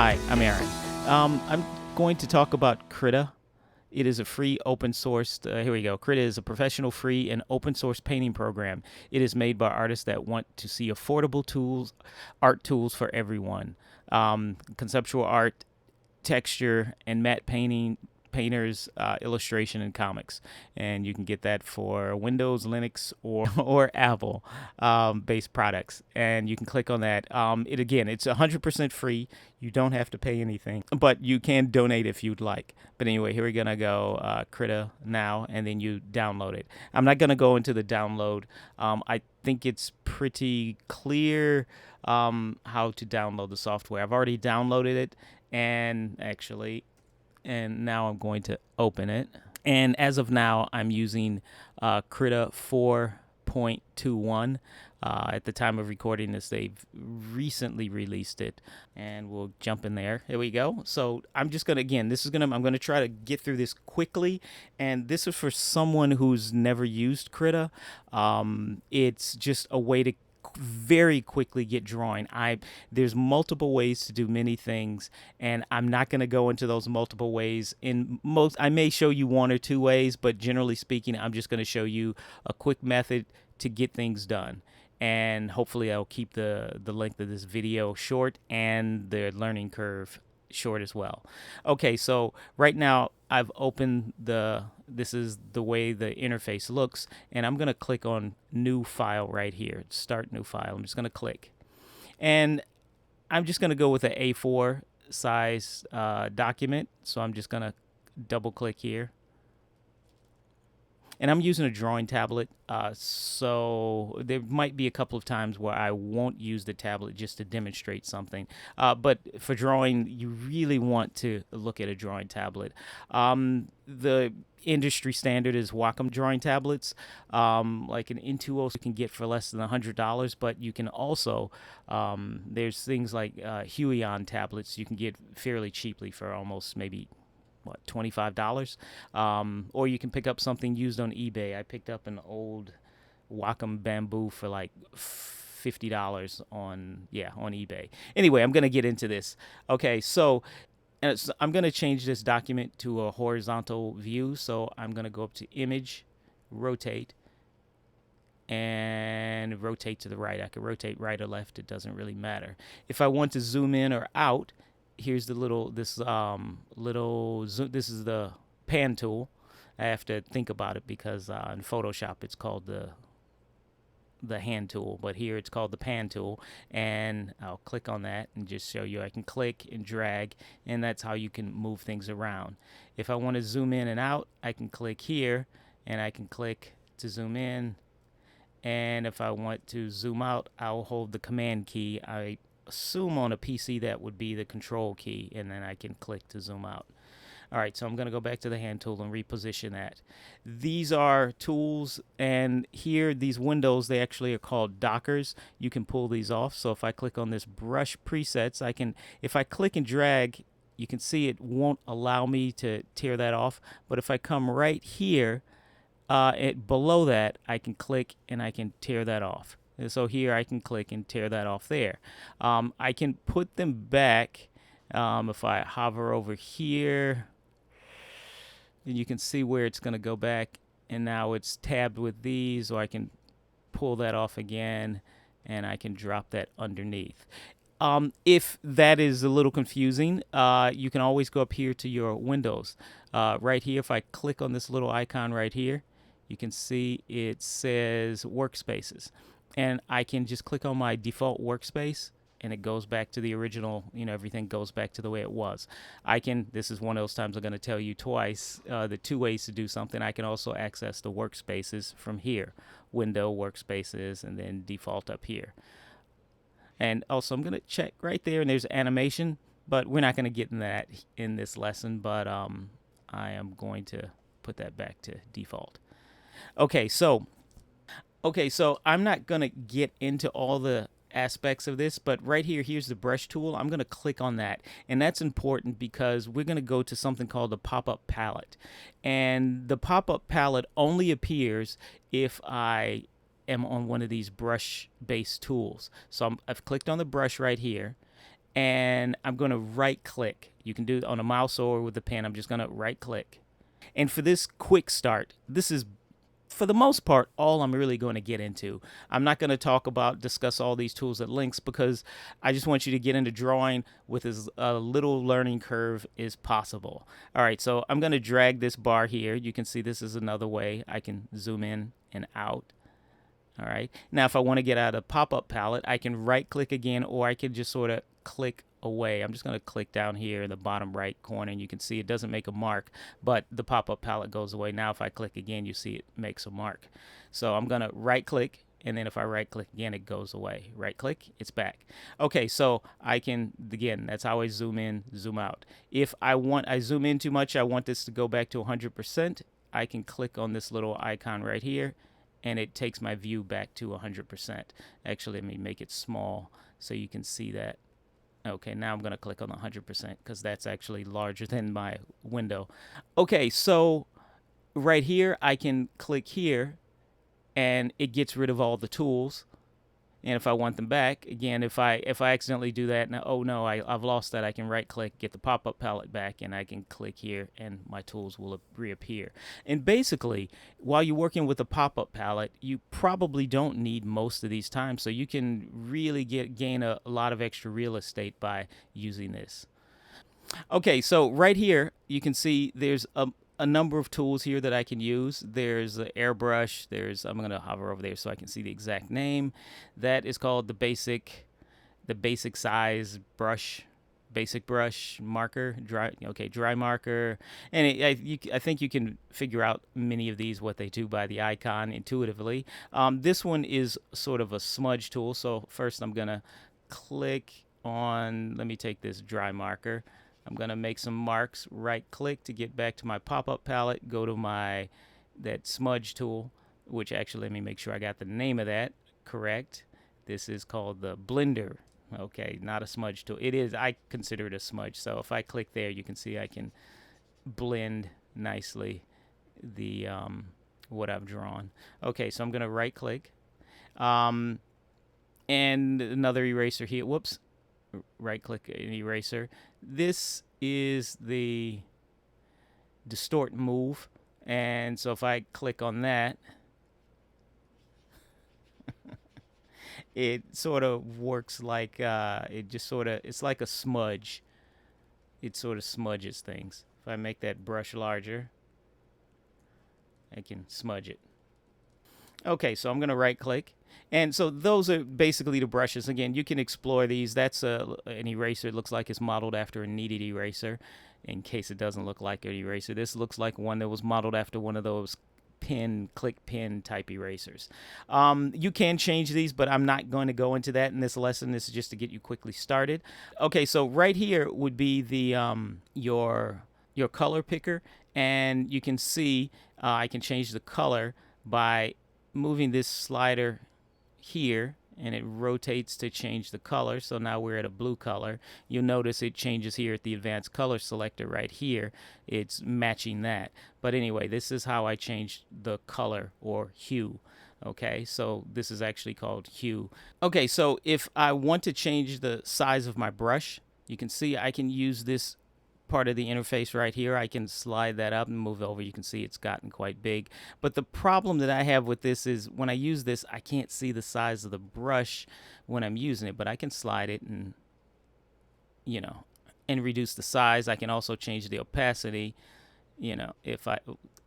Hi, I'm Aaron. I'm going to talk about Krita. It is a free open source. Here we go. Krita is a professional, free, and open source painting program. It is made by artists that want to see affordable tools, art tools for everyone. Conceptual art, texture, and matte painters, illustration, and comics. And you can get that for Windows, Linux, or Apple based products. And you can click on that. It's 100% free. You don't have to pay anything, but you can donate if you'd like. But anyway, here we're gonna go Krita now, and then you download it. I'm not gonna go into the download. I think it's pretty clear how to download the software. I've already downloaded it, and now I'm going to open it. And as of now, I'm using Krita 4.21. At the time of recording this, they've recently released it, and we'll jump in there. Here we go. So I'm just gonna I'm gonna try to get through this quickly, and this is for someone who's never used Krita. It's just a way to very quickly get drawing. There's multiple ways to do many things, and I'm not going to go into those multiple ways. I may show you one or two ways, but generally speaking, I'm just going to show you a quick method to get things done. And hopefully I'll keep the length of this video short and the learning curve short as well. Okay, so right now I've opened this is the way the interface looks, and I'm gonna click on new file right here, start new file. I'm just gonna click, and I'm just gonna go with an A4 size document. So I'm just gonna double click here, and I'm using a drawing tablet, so there might be a couple of times where I won't use the tablet just to demonstrate something. But for drawing, you really want to look at a drawing tablet. The industry standard is Wacom drawing tablets, like an Intuos you can get for less than $100, but you can also, there's things like Huion tablets you can get fairly cheaply for almost maybe $25, or you can pick up something used on eBay. I picked up an old Wacom bamboo for like $50 on eBay. Anyway, I'm gonna get into this. Okay, so I'm gonna change this document to a horizontal view. So I'm gonna go up to Image, Rotate, and rotate to the right. I can rotate right or left, it doesn't really matter. If I want to zoom in or out, here's the this is the pan tool. I have to think about it because in Photoshop it's called the hand tool, but here it's called the pan tool, and I'll click on that and just show you I can click and drag, and that's how you can move things around. If I want to zoom in and out, I can click here, and I can click to zoom in, and if I want to zoom out, I'll hold the command key. I assume on a PC that would be the control key, and then I can click to zoom out. All right, so I'm going to go back to the hand tool and reposition that. These are tools, and here these windows, they actually are called dockers. You can pull these off. So if I click on this brush presets, if I click and drag, you can see it won't allow me to tear that off. But if I come right here, below that, I can click and I can tear that off. So here I can click and tear that off there. I can put them back if I hover over here, and you can see where it's going to go back, and now it's tabbed with these, or I can pull that off again, and I can drop that underneath. If that is a little confusing, you can always go up here to your windows. Right here, if I click on this little icon right here, you can see it says Workspaces. And I can just click on my default workspace, and it goes back to the original, everything goes back to the way it was. This is one of those times I'm going to tell you twice, the two ways to do something. I can also access the workspaces from here, Window, Workspaces, and then default up here. And also I'm going to check right there, and there's animation, but we're not going to get in that in this lesson, but I am going to put that back to default. Okay, so I'm not going to get into all the aspects of this, but right here, here's the brush tool. I'm going to click on that, and that's important because we're going to go to something called the pop-up palette. And the pop-up palette only appears if I am on one of these brush-based tools. So I've clicked on the brush right here, and I'm going to right click. You can do it on a mouse or with the pen. I'm just going to right click. And for this quick start, this is for the most part all I'm really going to get into. I'm not going to discuss all these tools at links because I just want you to get into drawing with as little learning curve as possible. All right, so I'm going to drag this bar here. You can see this is another way I can zoom in and out. All right, now if I want to get out of pop-up palette, I can right click again, or I can just sort of click away. I'm just going to click down here in the bottom right corner, and you can see it doesn't make a mark, but the pop-up palette goes away. Now if I click again, you see it makes a mark. So I'm going to right click, and then if I right click again, it goes away. Right click, it's back. Okay, so I can, again, that's how I zoom in, zoom out. If I zoom in too much, I want this to go back to 100%, I can click on this little icon right here, and it takes my view back to 100%. Actually, let me make it small so you can see that. Okay, now I'm going to click on 100% because that's actually larger than my window. Okay, so right here, I can click here, and it gets rid of all the tools. And if I want them back, again, if I accidentally do that, now, oh no, I've lost that, I can right click, get the pop-up palette back, and I can click here and my tools will reappear. And basically, while you're working with a pop-up palette, you probably don't need most of these times, so you can really gain a lot of extra real estate by using this. Okay, so right here, you can see there's a number of tools here that I can use. There's the Airbrush. I'm going to hover over there so I can see the exact name. That is called the basic size brush, basic brush marker, dry marker. And I think you can figure out many of these, what they do by the icon intuitively. This one is sort of a smudge tool. So first I'm going to click on, let me take this dry marker. I'm going to make some marks, right click to get back to my pop-up palette, go to that smudge tool, which actually, let me make sure I got the name of that correct. This is called the blender. Okay, not a smudge tool. It is, I consider it a smudge. So if I click there, you can see I can blend nicely the what I've drawn. Okay, so I'm going to right click. And another eraser here. Whoops. Right click an eraser. This is the Distort Move, and so if I click on that, it sort of works like it's like a smudge. It sort of smudges things. If I make that brush larger, I can smudge it. Okay, so I'm going to right click. And so those are basically the brushes. Again, you can explore these. That's an eraser. It looks like it's modeled after a kneaded eraser, in case it doesn't look like an eraser. This looks like one that was modeled after one of those click pen type erasers. You can change these, but I'm not going to go into that in this lesson. This is just to get you quickly started. Okay, so right here would be the your color picker, and you can see I can change the color by moving this slider here, and it rotates to change the color. So now we're at a blue color. You'll notice it changes here at the advanced color selector right here. It's matching that. But anyway, this is how I change the color or hue. Okay, so this is actually called hue. Okay, so if I want to change the size of my brush, you can see I can use this part of the interface right here. I can slide that up and move over. You can see it's gotten quite big. But the problem that I have with this is when I use this, I can't see the size of the brush when I'm using it, but I can slide it and, and reduce the size. I can also change the opacity,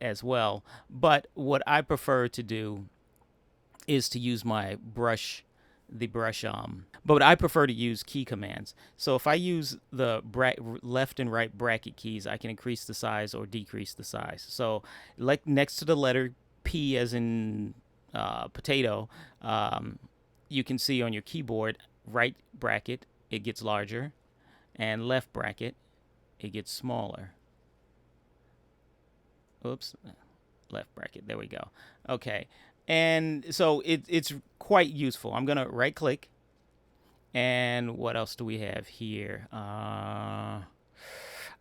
as well. But what I prefer to do is to use my brush, but I prefer to use key commands. So if I use the left and right bracket keys, I can increase the size or decrease the size. So like next to the letter P as in potato, you can see on your keyboard, right bracket, it gets larger, and left bracket, it gets smaller. Oops, left bracket, there we go. Okay. And so it's quite useful. I'm going to right click. And what else do we have here?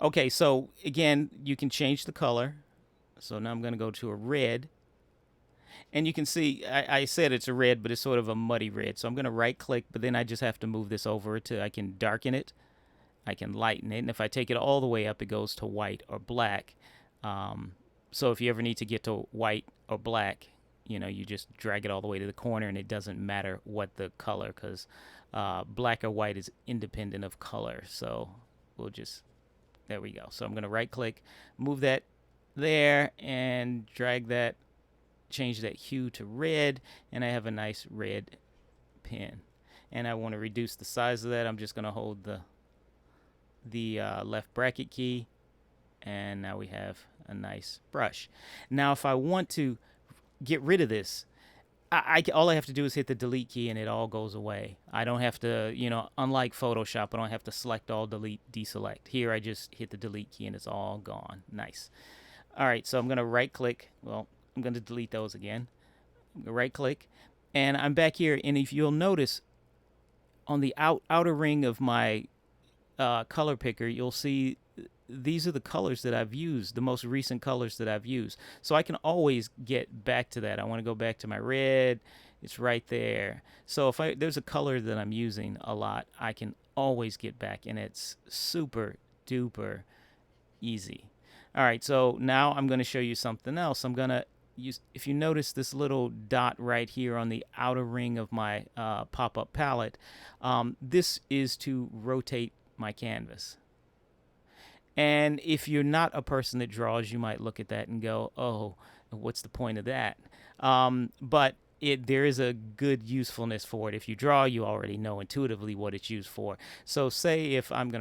Okay, so again, you can change the color. So now I'm going to go to a red. And you can see, I said it's a red, but it's sort of a muddy red. So I'm going to right click, but then I just have to move this over to, I can darken it, I can lighten it. And if I take it all the way up, it goes to white or black. So if you ever need to get to white or black, you just drag it all the way to the corner, and it doesn't matter what the color, because black or white is independent of color. So we'll just, there we go. So I'm going to right click, move that there, and drag that, change that hue to red, and I have a nice red pen. And I want to reduce the size of that. I'm just going to hold the left bracket key, and now we have a nice brush. Now if I want to get rid of this, all I have to do is hit the delete key, and it all goes away. I don't have to, unlike Photoshop, I don't have to select all, delete, deselect. Here I just hit the delete key and it's all gone. Nice. All right, so I'm going to right click. Well, I'm going to delete those again. I'm going to right click, and I'm back here, and if you'll notice on the outer ring of my color picker, you'll see these are the colors that I've used, the most recent colors that I've used. So I can always get back to that. I want to go back to my red. It's right there. So if there's a color that I'm using a lot, I can always get back, and it's super duper easy. All right, so now I'm going to show you something else. I'm going to use, if you notice this little dot right here on the outer ring of my pop-up palette, this is to rotate my canvas. And if you're not a person that draws, you might look at that and go, oh, what's the point of that? But there is a good usefulness for it. If you draw, you already know intuitively what it's used for. So say if I'm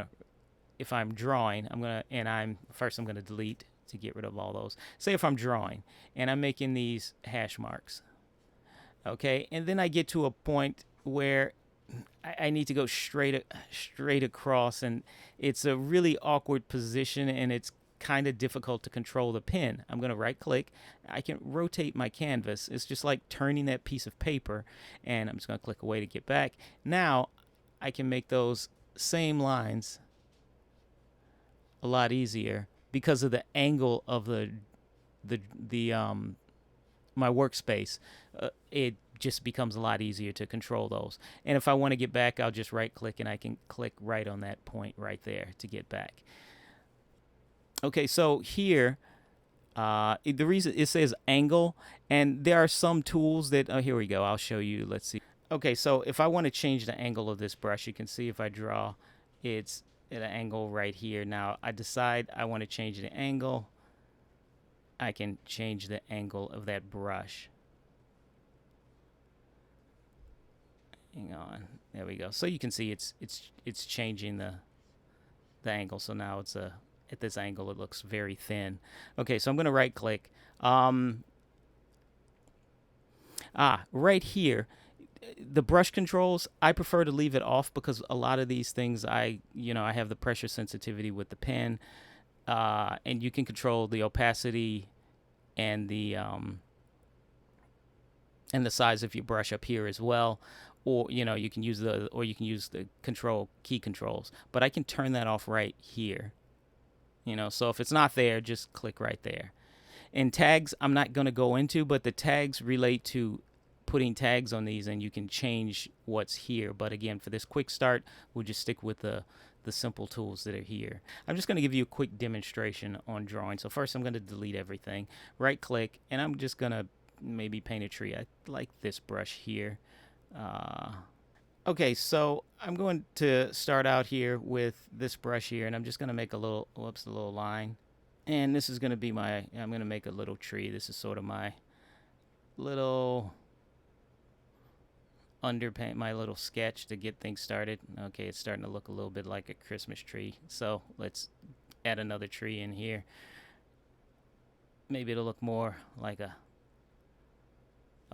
drawing, I'm gonna delete to get rid of all those. Say if I'm drawing and I'm making these hash marks, okay, and then I get to a point where I need to go straight across, and it's a really awkward position, and it's kind of difficult to control the pen. I'm going to right click. I can rotate my canvas. It's just like turning that piece of paper, and I'm just going to click away to get back. Now I can make those same lines a lot easier because of the angle of my workspace. It just becomes a lot easier to control those. And if I want to get back, I'll just right click, and I can click right on that point right there to get back. Okay, so here, the reason it says angle, and there are some tools that, here we go, I'll show you. Let's see. Okay, so if I want to change the angle of this brush, you can see if I draw, it's at an angle right here. Now I decide I want to change the angle. I can change the angle of that brush. Hang on, there we go. So you can see it's changing the angle. So now it's at this angle, it looks very thin. Okay, so I'm going to right click. Right here, the brush controls, I prefer to leave it off because a lot of these things I have the pressure sensitivity with the pen, and you can control the opacity and the size of your brush up here as well. Or you can use the key controls, but I can turn that off right here. So if it's not there, just click right there. And tags, I'm not going to go into, but the tags relate to putting tags on these, and you can change what's here. But again, for this quick start, we'll just stick with the simple tools that are here. I'm just going to give you a quick demonstration on drawing. So first, I'm going to delete everything. Right click, and I'm just going to maybe paint a tree. I like this brush here. Okay, so I'm going to start out here with this brush here, and I'm just going to make a little line. And this is going to be I'm going to make a little tree. This is sort of my little underpaint, my little sketch to get things started. Okay, it's starting to look a little bit like a Christmas tree. So let's add another tree in here. Maybe it'll look more like a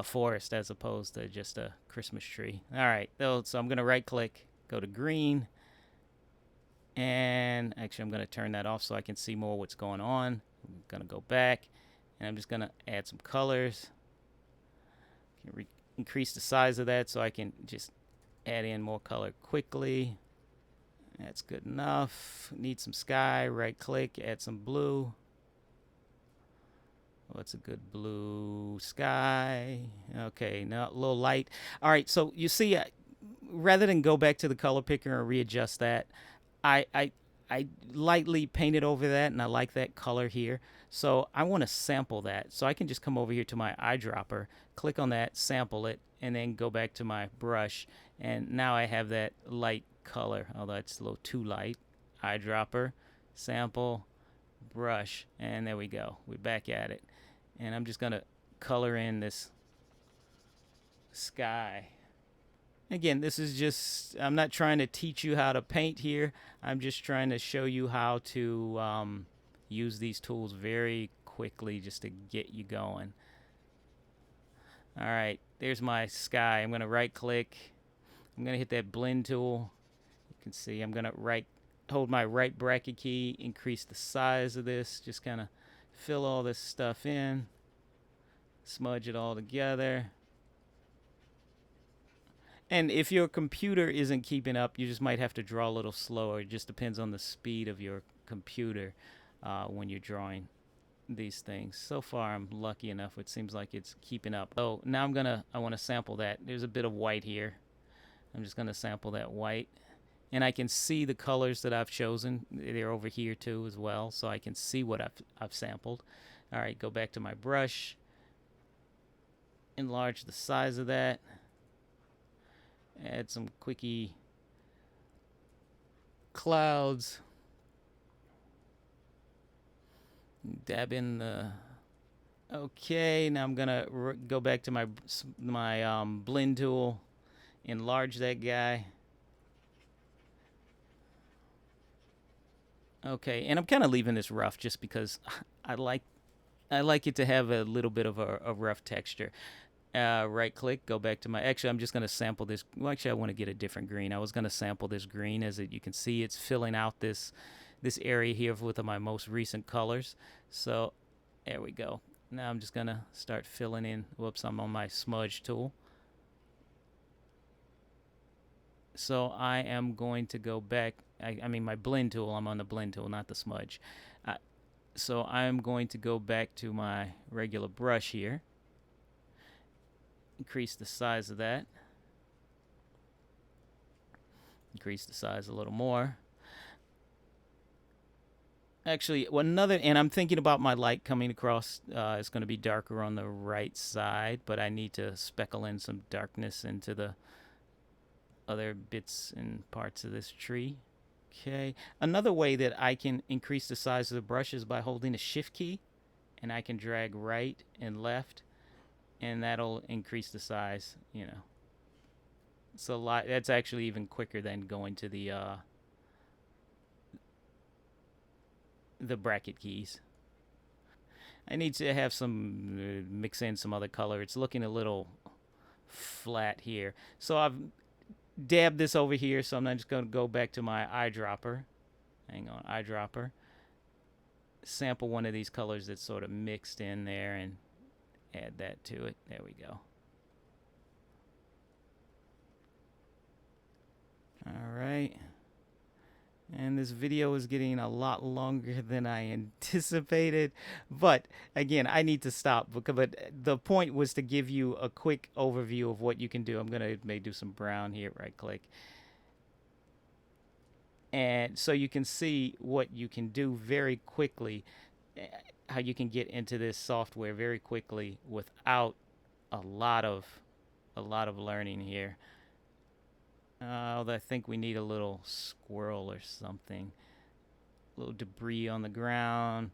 forest as opposed to just a Christmas tree. All right, so I'm going to right click, go to green, and actually I'm going to turn that off so I can see more what's going on. I'm going to go back, and I'm just going to add some colors. Increase the size of that so I can just add in more color quickly. That's good enough. Need some sky, right click, add some blue. What's a good blue sky? Okay, now a little light. All right, so you see, rather than go back to the color picker and readjust that, I I I lightly painted over that, and I like that color here. So I want to sample that. So I can just come over here to my eyedropper, click on that, sample it, and then go back to my brush. And now I have that light color, although it's a little too light. Eyedropper, sample, brush, and there we go. We're back at it. And I'm just going to color in this sky. Again, this is just, I'm not trying to teach you how to paint here. I'm just trying to show you how to use these tools very quickly just to get you going. All right, there's my sky. I'm going to right click. I'm going to hit that blend tool. You can see I'm going to hold my right bracket key, increase the size of this, just kind of fill all this stuff in, smudge it all together. And if your computer isn't keeping up, you just might have to draw a little slower. It just depends on the speed of your computer when you're drawing these things. So far, I'm lucky enough. It seems like it's keeping up. So now I want to sample that. There's a bit of white here. I'm just going to sample that white. And I can see the colors that I've chosen. They're over here too as well. So I can see what I've sampled. All right, go back to my brush. Enlarge the size of that. Add some quickie clouds. Dab in the. Okay, now I'm gonna go back to my blend tool, enlarge that guy. Okay, and I'm kind of leaving this rough just because I like it to have a little bit of a rough texture. Right click, go back to my, actually I'm just going to sample this. Well, actually I want to get a different green. I was going to sample this green. As you can see, it's filling out this area here with my most recent colors. So there we go. Now I'm just going to start filling in. Whoops, I'm on my smudge tool. So I am going to go back, I mean my blend tool, I'm on the blend tool, not the smudge. So I'm going to go back to my regular brush here. Increase the size of that. Increase the size a little more. Actually, and I'm thinking about my light coming across. It's going to be darker on the right side, but I need to speckle in some darkness into the other bits and parts of this tree. Okay. Another way that I can increase the size of the brush is by holding a shift key, and I can drag right and left, and that'll increase the size, It's a lot. That's actually even quicker than going to the bracket keys. I need to have some mix in some other color. It's looking a little flat here. So I've dabbed this over here, so I'm just going to go back to my eyedropper. Hang on, eyedropper. Sample one of these colors that's sort of mixed in there and add that to it. There we go. All right. And this video is getting a lot longer than I anticipated. But again, I need to stop. But the point was to give you a quick overview of what you can do. I'm going to maybe do some brown here. Right click. And so you can see what you can do very quickly, how you can get into this software very quickly without a lot of learning here. Although I think we need a little squirrel or something. A little debris on the ground.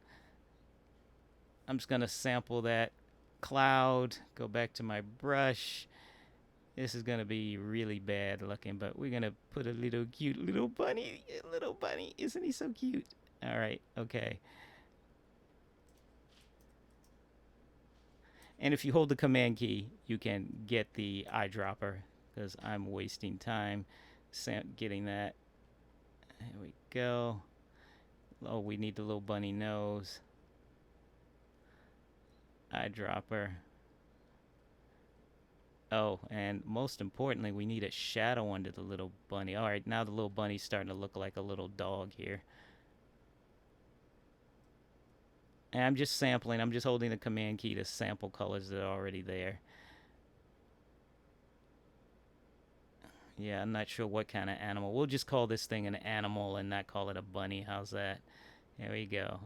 I'm just going to sample that cloud. Go back to my brush. This is going to be really bad looking, but we're going to put a little cute little bunny. Little bunny. Isn't he so cute? All right. Okay. And if you hold the command key, you can get the eyedropper, because I'm wasting time getting that. There we go. Oh, we need the little bunny nose. Eyedropper. Oh, and most importantly, we need a shadow under the little bunny. All right, now the little bunny's starting to look like a little dog here. And I'm just sampling. I'm just holding the command key to sample colors that are already there. Yeah, I'm not sure what kind of animal. We'll just call this thing an animal and not call it a bunny. How's that? There we go.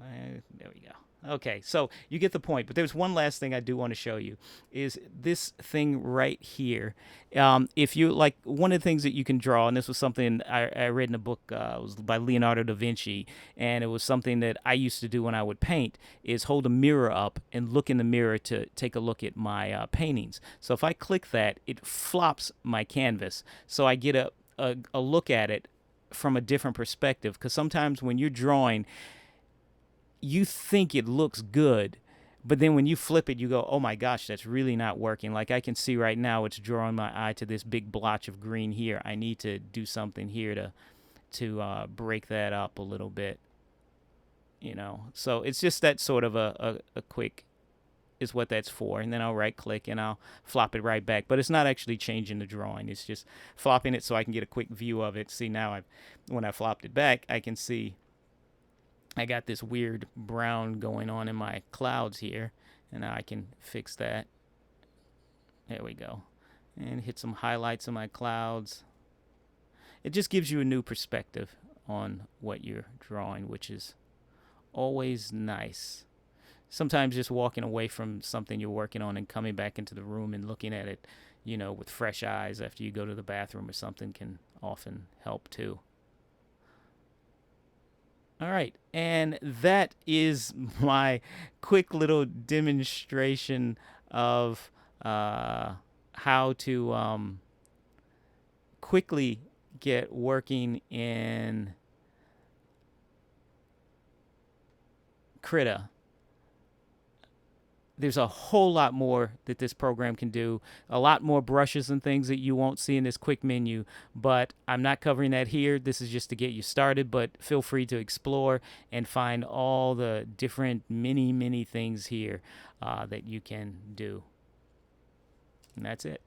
There we go. Okay, so you get the point. But there's one last thing I do want to show you is this thing right here. If you like, one of the things that you can draw, and this was something I read in a book, it was by Leonardo da Vinci, and it was something that I used to do when I would paint, is hold a mirror up and look in the mirror to take a look at my paintings. So if I click that, it flops my canvas. So I get a look at it from a different perspective, because sometimes when you're drawing, you think it looks good, but then when you flip it, you go, oh my gosh, that's really not working. Like I can see right now, it's drawing my eye to this big blotch of green here. I need to do something here to break that up a little bit, you know. So it's just that sort of a quick is what that's for. And then I'll right click and I'll flop it right back. But it's not actually changing the drawing. It's just flopping it so I can get a quick view of it. See, now when I flopped it back, I can see I got this weird brown going on in my clouds here, and now I can fix that. There we go. And hit some highlights of my clouds. It just gives you a new perspective on what you're drawing, which is always nice. Sometimes just walking away from something you're working on and coming back into the room and looking at it, you know, with fresh eyes after you go to the bathroom or something can often help too. All right, and that is my quick little demonstration of how to quickly get working in Krita. There's a whole lot more that this program can do, a lot more brushes and things that you won't see in this quick menu, but I'm not covering that here. This is just to get you started, but feel free to explore and find all the different many things here that you can do. And that's it.